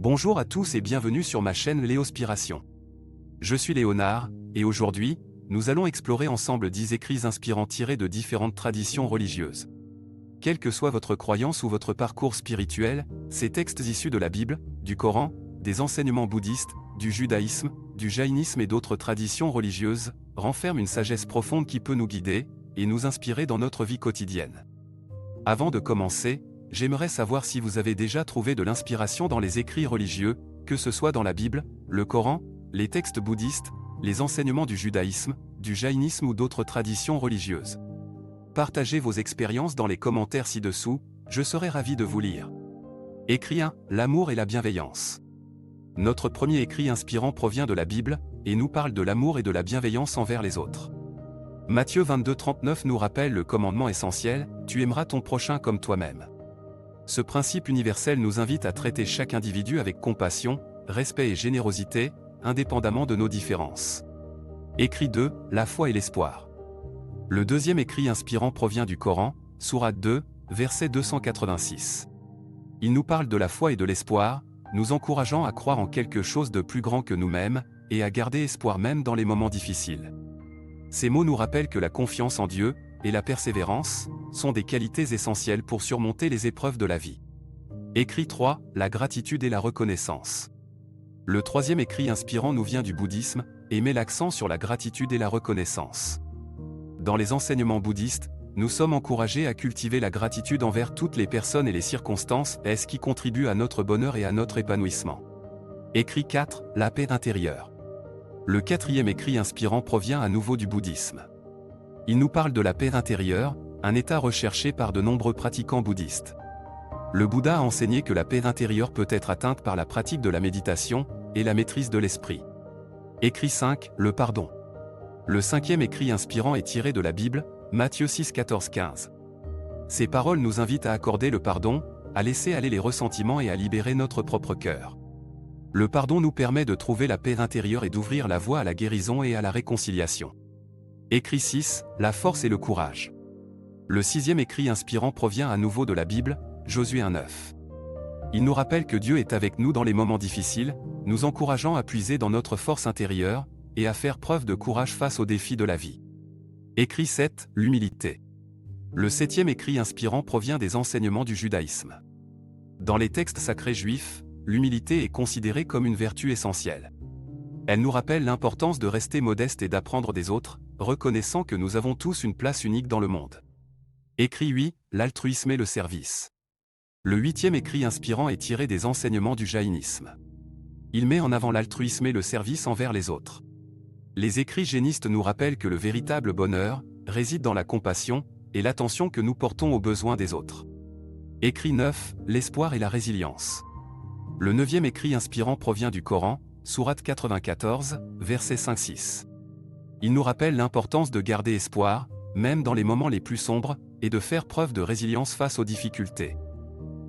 Bonjour à tous et bienvenue sur ma chaîne Léospiration. Je suis Léonard, et aujourd'hui, nous allons explorer ensemble 10 écrits inspirants tirés de différentes traditions religieuses. Quelle que soit votre croyance ou votre parcours spirituel, ces textes issus de la Bible, du Coran, des enseignements bouddhistes, du judaïsme, du jaïnisme et d'autres traditions religieuses, renferment une sagesse profonde qui peut nous guider et nous inspirer dans notre vie quotidienne. Avant de commencer, j'aimerais savoir si vous avez déjà trouvé de l'inspiration dans les écrits religieux, que ce soit dans la Bible, le Coran, les textes bouddhistes, les enseignements du judaïsme, du jaïnisme ou d'autres traditions religieuses. Partagez vos expériences dans les commentaires ci-dessous, je serai ravi de vous lire. Écrit 1, l'amour et la bienveillance. Notre premier écrit inspirant provient de la Bible, et nous parle de l'amour et de la bienveillance envers les autres. Matthieu 22:39 nous rappelle le commandement essentiel, tu aimeras ton prochain comme toi-même. Ce principe universel nous invite à traiter chaque individu avec compassion, respect et générosité, indépendamment de nos différences. Écrit 2, la foi et l'espoir. Le deuxième écrit inspirant provient du Coran, sourate 2, verset 286. Il nous parle de la foi et de l'espoir, nous encourageant à croire en quelque chose de plus grand que nous-mêmes, et à garder espoir même dans les moments difficiles. Ces mots nous rappellent que la confiance en Dieu, et la persévérance, sont des qualités essentielles pour surmonter les épreuves de la vie. Écrit 3, la gratitude et la reconnaissance. Le troisième écrit inspirant nous vient du bouddhisme, et met l'accent sur la gratitude et la reconnaissance. Dans les enseignements bouddhistes, nous sommes encouragés à cultiver la gratitude envers toutes les personnes et les circonstances, ce qui contribue à notre bonheur et à notre épanouissement. Écrit 4, la paix intérieure. Le quatrième écrit inspirant provient à nouveau du bouddhisme. Il nous parle de la paix intérieure, un état recherché par de nombreux pratiquants bouddhistes. Le Bouddha a enseigné que la paix intérieure peut être atteinte par la pratique de la méditation et la maîtrise de l'esprit. Écrit 5, le pardon. Le cinquième écrit inspirant est tiré de la Bible, Matthieu 6, 14, 15. Ces paroles nous invitent à accorder le pardon, à laisser aller les ressentiments et à libérer notre propre cœur. Le pardon nous permet de trouver la paix intérieure et d'ouvrir la voie à la guérison et à la réconciliation. Écrit 6, la force et le courage. Le sixième écrit inspirant provient à nouveau de la Bible, Josué 1:9. Il nous rappelle que Dieu est avec nous dans les moments difficiles, nous encourageant à puiser dans notre force intérieure, et à faire preuve de courage face aux défis de la vie. Écrit 7, l'humilité. Le septième écrit inspirant provient des enseignements du judaïsme. Dans les textes sacrés juifs, l'humilité est considérée comme une vertu essentielle. Elle nous rappelle l'importance de rester modeste et d'apprendre des autres, reconnaissant que nous avons tous une place unique dans le monde. Écrit 8, l'altruisme et le service. Le huitième écrit inspirant est tiré des enseignements du jaïnisme. Il met en avant l'altruisme et le service envers les autres. Les écrits jaïnistes nous rappellent que le véritable bonheur réside dans la compassion et l'attention que nous portons aux besoins des autres. Écrit 9, l'espoir et la résilience. Le neuvième écrit inspirant provient du Coran, sourate 94, verset 5-6. Il nous rappelle l'importance de garder espoir, même dans les moments les plus sombres, et de faire preuve de résilience face aux difficultés.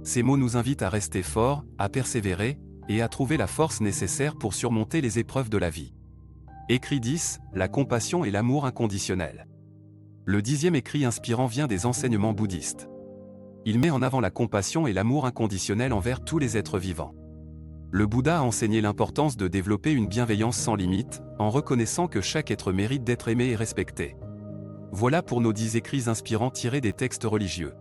Ces mots nous invitent à rester forts, à persévérer, et à trouver la force nécessaire pour surmonter les épreuves de la vie. Écrit 10, la compassion et l'amour inconditionnel. Le dixième écrit inspirant vient des enseignements bouddhistes. Il met en avant la compassion et l'amour inconditionnel envers tous les êtres vivants. Le Bouddha a enseigné l'importance de développer une bienveillance sans limite, en reconnaissant que chaque être mérite d'être aimé et respecté. Voilà pour nos 10 écrits inspirants tirés des textes religieux.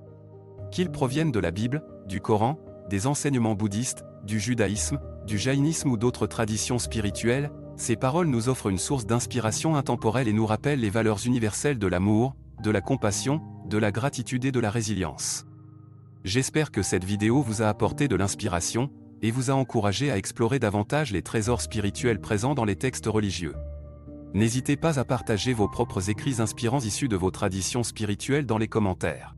Qu'ils proviennent de la Bible, du Coran, des enseignements bouddhistes, du judaïsme, du jaïnisme ou d'autres traditions spirituelles, ces paroles nous offrent une source d'inspiration intemporelle et nous rappellent les valeurs universelles de l'amour, de la compassion, de la gratitude et de la résilience. J'espère que cette vidéo vous a apporté de l'inspiration, et vous a encouragé à explorer davantage les trésors spirituels présents dans les textes religieux. N'hésitez pas à partager vos propres écrits inspirants issus de vos traditions spirituelles dans les commentaires.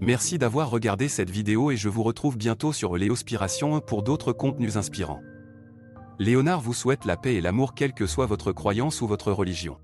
Merci d'avoir regardé cette vidéo et je vous retrouve bientôt sur Léospiration pour d'autres contenus inspirants. Léonard vous souhaite la paix et l'amour quelle que soit votre croyance ou votre religion.